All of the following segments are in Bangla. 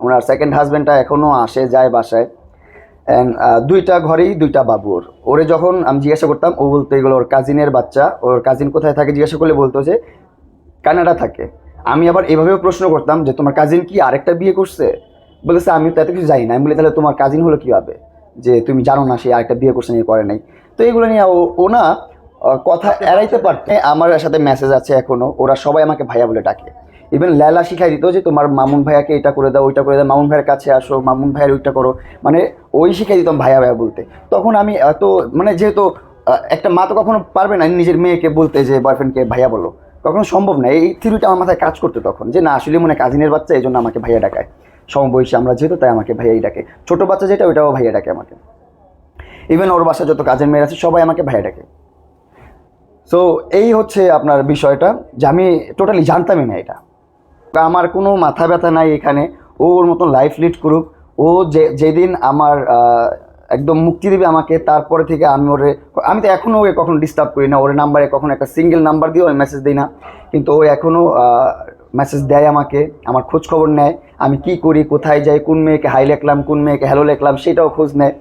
ওনার সেকেন্ড হাজব্যান্ডটা এখনও আসে যায় বাসায়। অ্যান্ড দুইটা ঘরেই দুইটা বাবু। ওরে যখন আমি জিজ্ঞাসা করতাম, ও বলতো এগুলো ওর কাজিনের বাচ্চা। ওর কাজিন কোথায় থাকে জিজ্ঞাসা করলে বলতো যে কানাডা থাকে। আমি আবার এভাবেও প্রশ্ন করতাম যে তোমার কাজিন কি আরেকটা বিয়ে করছে? বলেছে আমি তো এত কিছু জানি না। আমি বলি তাহলে তোমার কাজিন হলো কীভাবে যে তুমি জানো না সে আরেকটা বিয়ে করছে নিয়ে করে নাই? তো এগুলো নিয়ে ও না কথা এড়াইতে পারতে। আমার সাথে মেসেজ আছে এখনও, ওরা সবাই আমাকে ভাইয়া বলে ডাকে। ইভেন লেলা শিখাই দিত যে তোমার মামুন ভাইয়াকে এটা করে দাও, ওইটা করে দাও, মামুন ভাইয়ের কাছে আসো, মামুন ভাইয়ের ওইটা করো। মানে ওই শিখাই দিতাম ভাইয়া ভাইয়া বলতে। তখন আমি এত মানে যেহেতু একটা মা তো কখনো পারবে না নিজের মেয়েকে বলতে যে বয়ফ্রেন্ডকে ভাইয়া বলো, কখনো সম্ভব না। এই থিওরিটা আমার মাথায় কাজ করতো তখন যে না আসলে মনে কাজিনের বাচ্চা, এই জন্য আমাকে ভাইয়া ডাকায়। সমবয়সী আমরা যেহেতু, তাই আমাকে ভাইয়াই ডাকে। ছোটো বাচ্চা যেটা ওইটাও ভাইয়া ডাকে আমাকে। ইভেন ওর বাসায় যত কাজের মেয়ের আছে সবাই আমাকে ভাইয়া ডাকে। সো এই হচ্ছে আপনার বিষয়টা, যে আমি টোটালি জানতামই না এটা। আমার কোনো মাথা ব্যথা নাই এখানে। ওর মতন লাইফ লিড করুক। ও যেদিন আমার একদম মুক্তি দেবে আমাকে, তারপরে থেকে আমি তো এখনও ওকে কখনো ডিস্টার্ব করি না। ওর নাম্বারে কখনো একটা সিঙ্গেল নাম্বার দিয়েও আমি মেসেজ দিই না, কিন্তু ও এখনও মেসেজ দেয় আমাকে, আমার খোঁজ খবর নেয়। আমি কি করি, কোথায় যাই, কোন মেয়েকে হাই লিখলাম, কোন মেয়েকে হ্যালো লিখলাম সেটাও খোঁজ নেয়,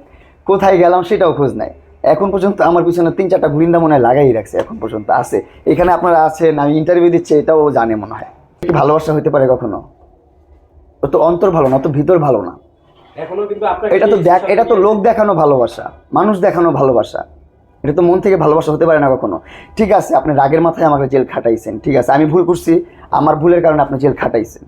কোথায় গেলাম সেটাও খোঁজ নেয়। এখন পর্যন্ত আমার পিছনে 3-4টা গুলিন্দা মনে হয় লাগাই রাখছে, এখন পর্যন্ত আছে। এখানে আপনারা আছেন, আমি ইন্টারভিউ দিচ্ছি, এটাও জানে মনে হয়। কি ভালোবাসা হতে পারে কখনো? ও তো অন্তর ভালো না, তো ভিতর ভালো না। এটা তো লোক দেখানো ভালোবাসা, মানুষ দেখানো ভালোবাসা। এটা তো মন থেকে ভালোবাসা হতে পারে না কখনো। ঠিক আছে, আপনি রাগের মাথায় আমাকে জেল খাটাইছেন, ঠিক আছে, আমি ভুল করছি, আমার ভুলের কারণে আপনি জেল খাটাইছেন।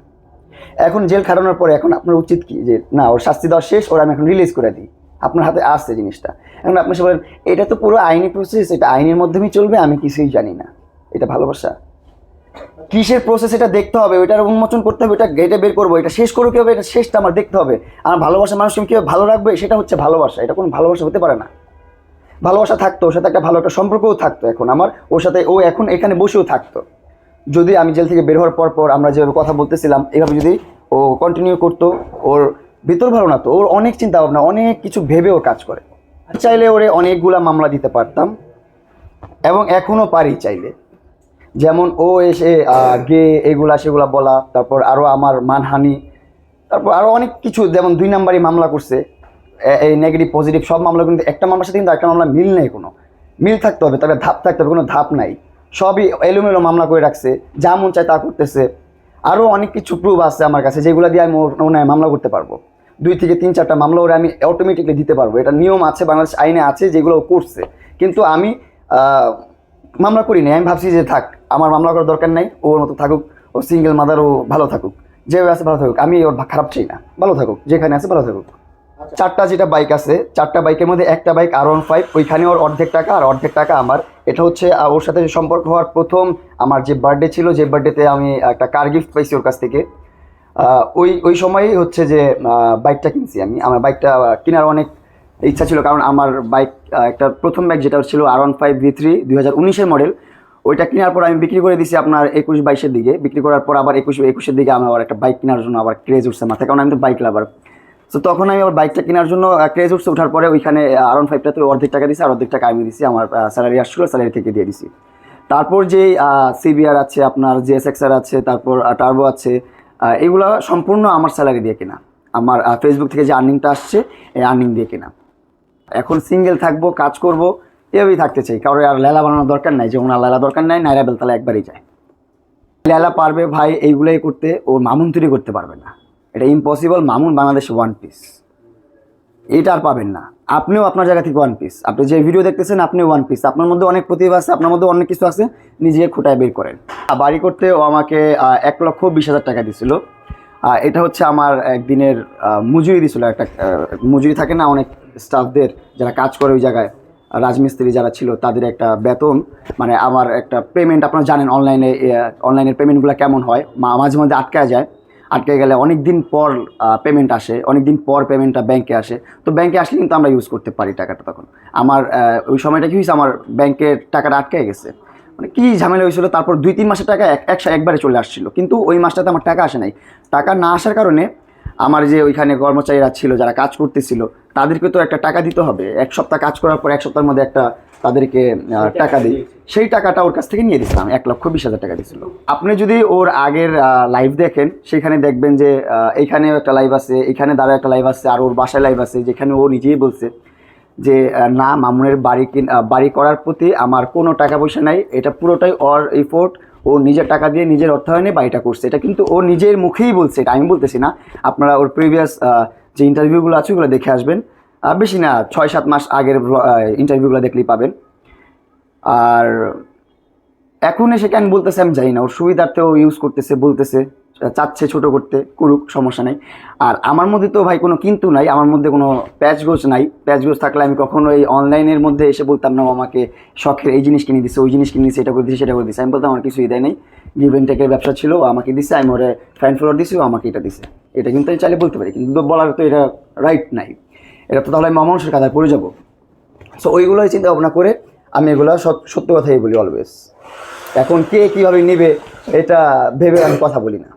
এখন জেল খাটানোর পরে এখন আপনার উচিত কি যে না, ওর শাস্তি দেওয়া শেষ, ওর আমি এখন রিলিজ করে দিই। আপনার হাতে আসছে জিনিসটা। এখন আপনি সে বলেন এটা তো পুরো আইনি প্রসেস, এটা আইনের মাধ্যমেই চলবে, আমি কিছুই জানি না। এটা ভালোবাসা? কিসের প্রসেস এটা দেখতে হবে, ওইটার উন্মোচন করতে হবে, ওইটা গেটে বের করবো, এটা শেষ করবো কীভাবে, এটা শেষটা আমার দেখতে হবে। আমার ভালোবাসা মানুষকে কীভাবে ভালো রাখবে, সেটা হচ্ছে ভালোবাসা। এটা কোনো ভালোবাসা হতে পারে না। ভালোবাসা থাকতো, ওর সাথে একটা ভালো একটা সম্পর্কও থাকতো। এখন আমার ওর সাথে, ও এখন এখানে বসেও থাকতো। যদি আমি জেল থেকে বের হওয়ার পর আমরা যেভাবে কথা বলতেছিলাম এভাবে যদি ও কন্টিনিউ করতো। ওর ভিতর ভালো না তো, ওর অনেক চিন্তা ভাবনা, অনেক কিছু ভেবে ও কাজ করে। চাইলে ওরে অনেকগুলা মামলা দিতে পারতাম, এবং এখনও পারি চাইলে। যেমন ও এসে গে এগুলা সেগুলা বলা, তারপর আরও আমার মানহানি, তারপর আরও অনেক কিছু, যেমন 2 নাম্বারই মামলা করছে। এই নেগেটিভ পজিটিভ সব মামলা, কিন্তু একটা মামলার সাথে কিন্তু একটা মামলা মিল নেই। কোনো মিল থাকতে হবে, তাহলে ধাপ থাকতে হবে, কোনো ধাপ নাই। সবই এলোমেলো মামলা করে রাখছে, যা মন চায় তা করতেছে। আরও অনেক কিছু প্রুফ আছে আমার কাছে, যেগুলো দিয়ে আমি ওর মামলা করতে পারবো। 2 থেকে 3-4টা মামলা ওরা আমি অটোমেটিকলি দিতে পারবো। এটা নিয়ম আছে, বাংলাদেশ আইনে আছে, যেগুলো করছে। কিন্তু আমি মামলা করি নাই। আমি ভাবছি যে থাক, আমার মামলা করার দরকার নাই, ওর মতো থাকুক, ও সিঙ্গেল মাদার, ও ভালো থাকুক, যেভাবে আছে ভালো থাকুক। আমি ওর খারাপ চাই না, ভালো থাকুক, যেখানে আছে ভালো থাকুক। 4টা যেটা বাইক আছে, 4টা বাইকের মধ্যে একটা বাইক R15, ওইখানে ওর অর্ধেক টাকা আর অর্ধেক টাকা আমার। এটা হচ্ছে ওর সাথে সম্পর্ক হওয়ার প্রথম আমার যে বার্থডে ছিল, যে বার্থডেতে আমি একটা কার গিফট পাইছি ওর কাছ থেকে। ওই সময়ই হচ্ছে যে বাইকটা কিনছি আমি। আমার বাইকটা কেনার অনেক ইচ্ছা ছিল, কারণ আমার বাইক একটা প্রথম বাইক যেটা ছিল R15 V3 2019-এর মডেল। ওইটা কেনার পর আমি বিক্রি করে দিছি আপনার 21-22-এর দিকে। বিক্রি করার পর আবার 21-এর দিকে আমার একটা বাইক কেনার জন্য আবার ক্রেজ উঠছে মাথায়, কারণ আমি তো বাইক লাভার। তো তখন আমি আবার বাইকটা কেনার জন্য ক্রেজ উঠছে। ওঠার পরে ওইখানে R15টাতে অর্ধেক টাকা দিছি, আর অর্ধেক টাকা আমি দিছি, আমার স্যালারি আসছিলো, স্যালারি থেকে দিয়ে দিছি। তারপর যে CBR আছে, আপনার GSX-R আছে, তারপর টার্বো আছে, এগুলো সম্পূর্ণ আমার স্যালারি দিয়ে কেনা। আমার ফেসবুক থেকে যে আর্নিংটা আসছে, এই আর্নিং দিয়ে কেনা। এখন সিঙ্গেল থাকবো, কাজ করবো, এভাবেই থাকতে চাই। কারোর আর লেলা বানানোর দরকার নাই, যে ওনার লেলা দরকার নাই, নাইরা বেলতলা একবারই যায়। লেলা পারবে ভাই এইগুলোই করতে, ওর মামুন তৈরি করতে পারবে না, এটা ইম্পসিবল। মামুন বাংলাদেশে 1 পিস, এটা আর পাবেন না। আপনিও আপনার জায়গা থেকে 1 পিস। আপনি যে ভিডিও দেখতেছেন আপনিও 1 পিস। আপনার মধ্যে অনেক প্রতিভা আছে, আপনার মধ্যে অনেক কিছু আছে, নিজেকে খোঁটায় বের করেন। বাড়ি করতে ও আমাকে 1,20,000 টাকা দিছিল। এটা হচ্ছে আমার একদিনের মজুরি দিছিল। একটা মজুরি থাকে না অনেক স্টাফদের, যারা কাজ করে ওই জায়গায়, রাজমিস্ত্রি যারা ছিল, তাদের একটা বেতন, মানে আমার একটা পেমেন্ট। আপনারা জানেন অনলাইনের পেমেন্টগুলো কেমন হয়, মাঝে মধ্যে আটকে গেলে অনেক দিন পর পেমেন্ট আসে, অনেক দিন পর পেমেন্টটা ব্যাংকে আসে। তো ব্যাংকে আসলে কিন্তু আমরা ইউজ করতে পারি টাকাটা। তখন আমার ওই সময়টা কী হয়েছে, আমার ব্যাংকের টাকাটা আটকে গেছে, মানে কী ঝামেলা হয়েছিল। তারপর 2-3 মাসের টাকা একবারে চলে আসছিল, কিন্তু ওই মাসটাতে আমার টাকা আসে নাই। টাকা না আসার কারণে আমার যে ওইখানে কর্মচারীরা ছিল, যারা কাজ করতেছিল, তাদেরকে তো একটা টাকা দিতে হবে। 1 সপ্তাহ কাজ করার পর 1 সপ্তাহের মধ্যে একটা তাদেরকে টাকা দিই, সেই টাকাটা ওর কাছ থেকে নিয়ে দিচ্ছিলাম। 1,20,000 টাকা দিয়েছিল। আপনি যদি ওর আগের লাইভ দেখেন, সেখানে দেখবেন যে এইখানেও একটা লাইভ আছে, এখানে দাঁড়া একটা লাইভ আছে, আর ওর বাসায় লাইভ আছে, যেখানে ও নিজেই বলছে যে না, মামুনের বাড়ি করার প্রতি আমার কোনো টাকা পয়সা নাই, এটা পুরোটাই ওর এফোর্ট, ও নিজের টাকা দিয়ে নিজের অর্থায়নে বাড়িটা করছে। এটা কিন্তু ও নিজের মুখেই বলছে, এটা আমি বলতেছি না। আপনারা ওর প্রিভিয়াস যে ইন্টারভিউগুলো আছে ওগুলো দেখে আসবেন, বেশি না 6-7 মাস আগের ইন্টারভিউগুলো দেখলেই পাবেন। আর এখন এসে কেন বলতেছে আমি জানি না, ওর সুবিধার্থেও ইউজ করতেছে, বলতেছে, চাচ্ছে ছোট করতে, করুক, সমস্যা নাই। আর আমার মধ্যে তো ভাই কোনো কিন্তু নাই, আমার মধ্যে কোনো প্যাচগোজ নাই। প্যাচগোজ থাকলে আমি কখনো এই অনলাইনের মধ্যে এসে বলতাম না আমাকে শখের এই জিনিস কিনে দিচ্ছে, ওই জিনিস কিনে দিচ্ছে, এটা করে দিচ্ছে, সেটা করে দিচ্ছে। আমি বলতাম আমার কিছুই দেয় নেই, গিভ অ্যান্ড টেকের ব্যবসা ছিল, ও আমাকে দিচ্ছে, আমি ওরে ফ্যান ফলোয়ার দিছি, ও আমাকে এটা দিছে। এটা কিন্তু আমি চাইলে বলতে পারি, কিন্তু বলার তো এটা রাইট নাই। এটা তো তাহলে আমি মানুষের কাতায় পড়ে যাবো। সো ওইগুলোই চিন্তা ভাবনা করে আমি এগুলো সত্য কথাই বলি অলওয়েজ। এখন কে কীভাবে নেবে এটা ভেবে আমি কথা বলি না।